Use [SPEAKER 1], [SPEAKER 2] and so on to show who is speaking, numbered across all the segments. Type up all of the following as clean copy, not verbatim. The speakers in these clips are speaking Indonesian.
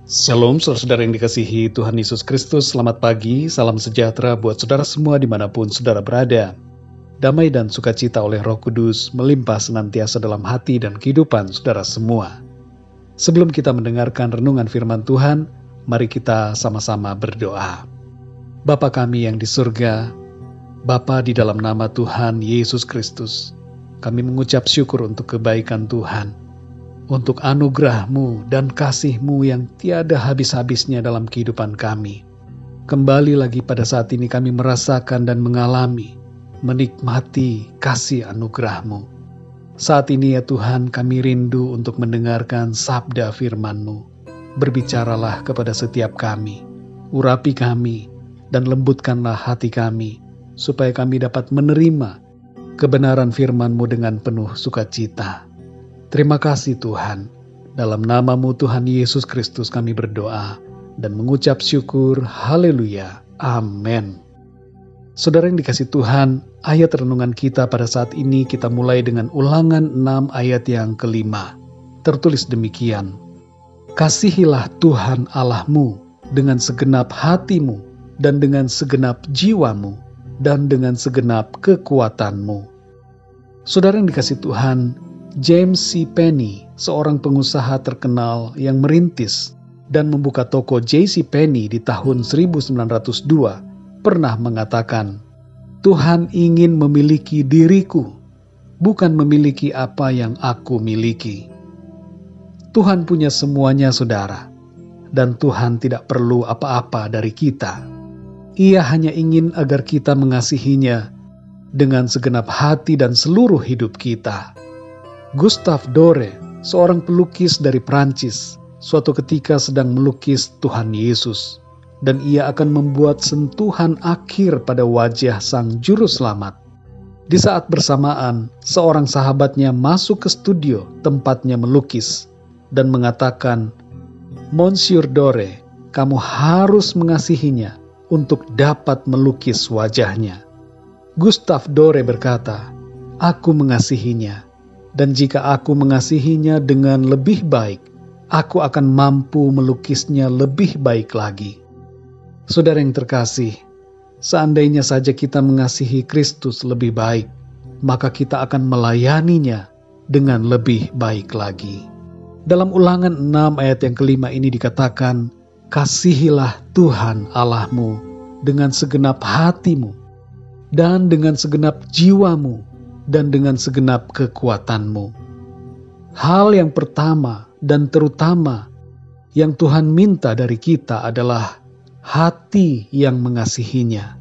[SPEAKER 1] Shalom saudara yang dikasihi Tuhan Yesus Kristus, selamat pagi, salam sejahtera buat saudara semua dimanapun saudara berada. Damai dan sukacita oleh Roh Kudus melimpah senantiasa dalam hati dan kehidupan saudara semua. Sebelum kita mendengarkan renungan firman Tuhan, mari kita sama-sama berdoa. Bapa kami yang di surga, Bapa di dalam nama Tuhan Yesus Kristus, kami mengucap syukur untuk kebaikan Tuhan, untuk anugerah-Mu dan kasih-Mu yang tiada habis-habisnya dalam kehidupan kami. Kembali lagi pada saat ini kami merasakan dan mengalami, menikmati kasih anugerah-Mu. Saat ini ya Tuhan, kami rindu untuk mendengarkan sabda firman-Mu. Berbicaralah kepada setiap kami, urapi kami, dan lembutkanlah hati kami, supaya kami dapat menerima kebenaran firman-Mu dengan penuh sukacita. Terima kasih Tuhan, dalam nama-Mu Tuhan Yesus Kristus kami berdoa dan mengucap syukur, haleluya, amin. Saudara yang dikasih Tuhan, ayat renungan kita pada saat ini kita mulai dengan Ulangan 6 ayat yang kelima. Tertulis demikian, kasihilah Tuhan Allah-Mu dengan segenap hatimu dan dengan segenap jiwamu dan dengan segenap kekuatanmu. Saudara yang dikasih Tuhan, James C. Penney, seorang pengusaha terkenal yang merintis dan membuka toko J.C. Penney di tahun 1902, pernah mengatakan, Tuhan ingin memiliki diriku, bukan memiliki apa yang aku miliki. Tuhan punya semuanya, saudara, dan Tuhan tidak perlu apa-apa dari kita. Ia hanya ingin agar kita mengasihinya dengan segenap hati dan seluruh hidup kita. Gustave Doré, seorang pelukis dari Prancis, suatu ketika sedang melukis Tuhan Yesus, dan ia akan membuat sentuhan akhir pada wajah Sang Juru Selamat. Di saat bersamaan, seorang sahabatnya masuk ke studio tempatnya melukis dan mengatakan, Monsieur Doré, kamu harus mengasihinya untuk dapat melukis wajahnya. Gustave Doré berkata, aku mengasihinya. Dan jika aku mengasihinya dengan lebih baik, aku akan mampu melukisnya lebih baik lagi. Saudara yang terkasih, seandainya saja kita mengasihi Kristus lebih baik, maka kita akan melayaninya dengan lebih baik lagi. Dalam Ulangan 6 ayat yang kelima ini dikatakan, kasihilah Tuhan Allah-Mu dengan segenap hatimu, dan dengan segenap jiwamu, dan dengan segenap kekuatanmu. Hal yang pertama dan terutama yang Tuhan minta dari kita adalah hati yang mengasihinya.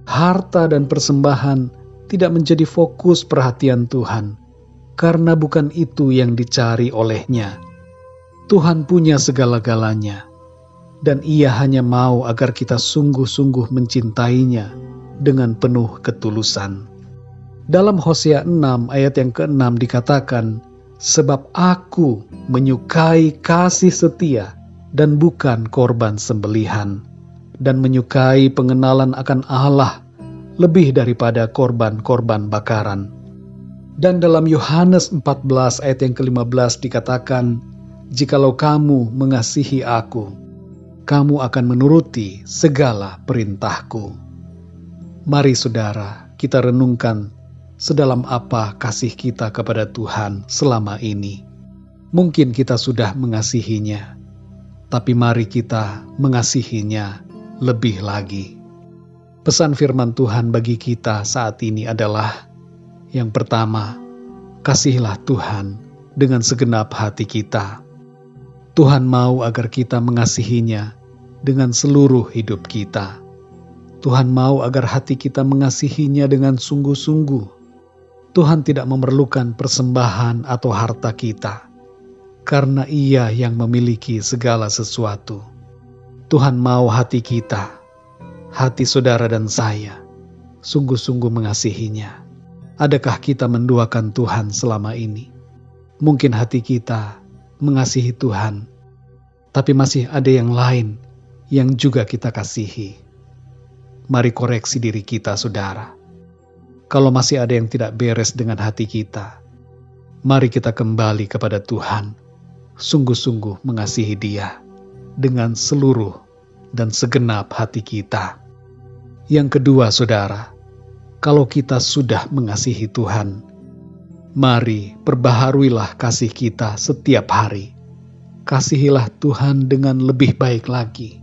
[SPEAKER 1] Harta dan persembahan tidak menjadi fokus perhatian Tuhan, karena bukan itu yang dicari olehnya. Tuhan punya segala-galanya, dan Ia hanya mau agar kita sungguh-sungguh mencintainya dengan penuh ketulusan. Dalam Hosea 6 ayat yang ke-6 dikatakan, sebab aku menyukai kasih setia dan bukan korban sembelihan, dan menyukai pengenalan akan Allah lebih daripada korban-korban bakaran. Dan dalam Yohanes 14 ayat yang ke-15 dikatakan, jikalau kamu mengasihi aku, kamu akan menuruti segala perintahku. Mari saudara, kita renungkan sedalam apa kasih kita kepada Tuhan selama ini. Mungkin kita sudah mengasihinya, tapi mari kita mengasihinya lebih lagi. Pesan firman Tuhan bagi kita saat ini adalah, yang pertama, kasihilah Tuhan dengan segenap hati kita. Tuhan mau agar kita mengasihinya dengan seluruh hidup kita. Tuhan mau agar hati kita mengasihinya dengan sungguh-sungguh. Tuhan tidak memerlukan persembahan atau harta kita, karena Ia yang memiliki segala sesuatu. Tuhan mau hati kita, hati saudara dan saya, sungguh-sungguh mengasihinya. Adakah kita menduakan Tuhan selama ini? Mungkin hati kita mengasihi Tuhan, tapi masih ada yang lain yang juga kita kasihi. Mari koreksi diri kita, saudara. Kalau masih ada yang tidak beres dengan hati kita, mari kita kembali kepada Tuhan, sungguh-sungguh mengasihi Dia. dengan seluruh dan segenap hati kita. Yang kedua, saudara, kalau kita sudah mengasihi Tuhan, mari perbaharuilah kasih kita setiap hari. Kasihilah Tuhan dengan lebih baik lagi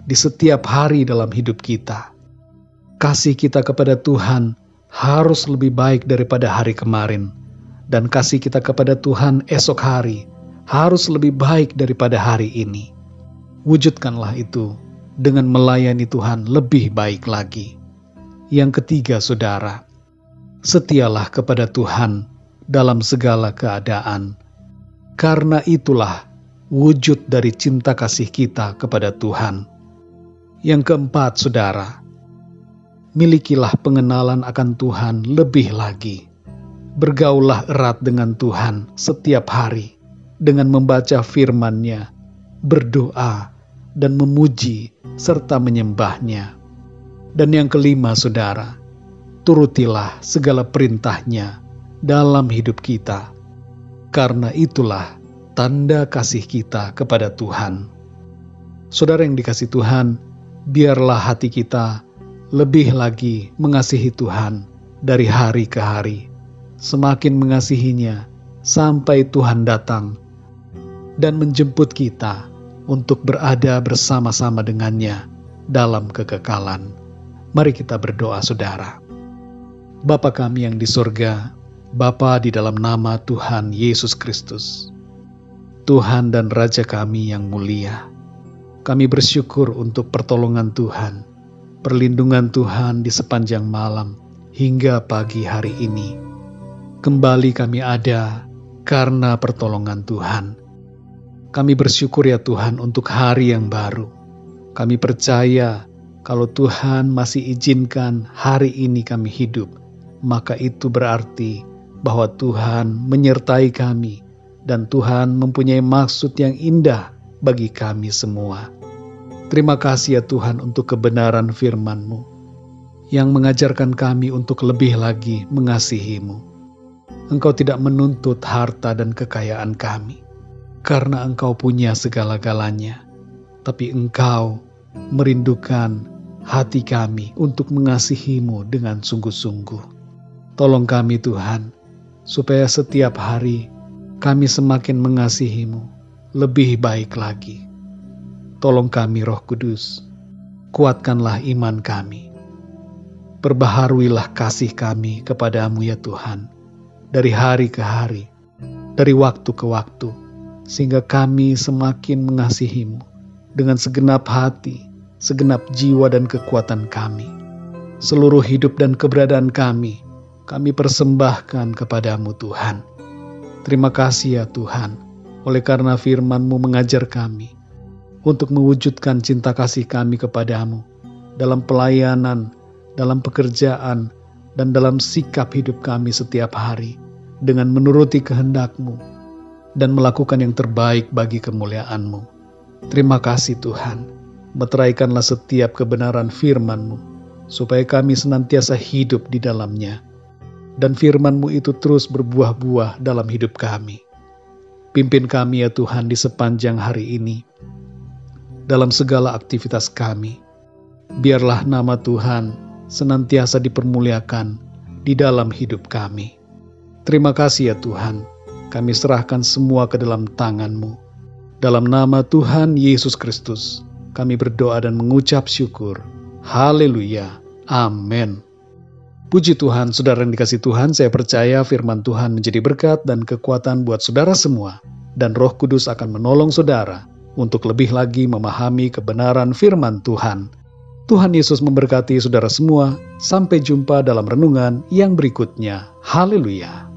[SPEAKER 1] di setiap hari dalam hidup kita. Kasih kita kepada Tuhan harus lebih baik daripada hari kemarin, dan kasih kita kepada Tuhan esok hari harus lebih baik daripada hari ini. Wujudkanlah itu dengan melayani Tuhan lebih baik lagi. Yang ketiga, saudara, setialah kepada Tuhan dalam segala keadaan, karena itulah wujud dari cinta kasih kita kepada Tuhan. Yang keempat, saudara, milikilah pengenalan akan Tuhan lebih lagi. Bergaullah erat dengan Tuhan setiap hari dengan membaca firman-Nya, berdoa, dan memuji serta menyembah-Nya. Dan yang kelima, saudara, turutilah segala perintah-Nya dalam hidup kita, karena itulah tanda kasih kita kepada Tuhan. Saudara yang dikasihi Tuhan, biarlah hati kita lebih lagi mengasihi Tuhan dari hari ke hari, semakin mengasihinya sampai Tuhan datang dan menjemput kita untuk berada bersama-sama dengannya dalam kekekalan. Mari kita berdoa, saudara. Bapa kami yang di surga, Bapa di dalam nama Tuhan Yesus Kristus, Tuhan dan Raja kami yang mulia, kami bersyukur untuk pertolongan Tuhan, perlindungan Tuhan di sepanjang malam hingga pagi hari ini. Kembali kami ada karena pertolongan Tuhan. Kami bersyukur ya Tuhan untuk hari yang baru. Kami percaya kalau Tuhan masih izinkan hari ini kami hidup, maka itu berarti bahwa Tuhan menyertai kami dan Tuhan mempunyai maksud yang indah bagi kami semua. Terima kasih ya Tuhan untuk kebenaran firman-Mu yang mengajarkan kami untuk lebih lagi mengasihi-Mu. Engkau tidak menuntut harta dan kekayaan kami, karena Engkau punya segala-galanya. Tapi Engkau merindukan hati kami untuk mengasihi-Mu dengan sungguh-sungguh. Tolong kami Tuhan, supaya setiap hari kami semakin mengasihi-Mu lebih baik lagi. Tolong kami Roh Kudus, kuatkanlah iman kami. Perbaharuilah kasih kami kepadamu ya Tuhan, dari hari ke hari, dari waktu ke waktu, sehingga kami semakin mengasihi-Mu dengan segenap hati, segenap jiwa dan kekuatan kami. Seluruh hidup dan keberadaan kami persembahkan kepadamu Tuhan. Terima kasih ya Tuhan, oleh karena firman-Mu mengajar kami untuk mewujudkan cinta kasih kami kepadamu dalam pelayanan, dalam pekerjaan, dan dalam sikap hidup kami setiap hari dengan menuruti kehendak-Mu dan melakukan yang terbaik bagi kemuliaan-Mu. Terima kasih Tuhan, meteraikanlah setiap kebenaran firman-Mu supaya kami senantiasa hidup di dalamnya. Dan firman-Mu itu terus berbuah-buah dalam hidup kami. Pimpin kami ya Tuhan di sepanjang hari ini, dalam segala aktivitas kami. Biarlah nama Tuhan senantiasa dipermuliakan di dalam hidup kami. Terima kasih ya Tuhan, kami serahkan semua ke dalam tangan-Mu. Dalam nama Tuhan Yesus Kristus, kami berdoa dan mengucap syukur. Haleluya. Amin. Puji Tuhan, saudara yang dikasihi Tuhan, saya percaya firman Tuhan menjadi berkat dan kekuatan buat saudara semua. Dan Roh Kudus akan menolong saudara untuk lebih lagi memahami kebenaran firman Tuhan. Tuhan Yesus memberkati saudara semua. Sampai jumpa dalam renungan yang berikutnya. Haleluya.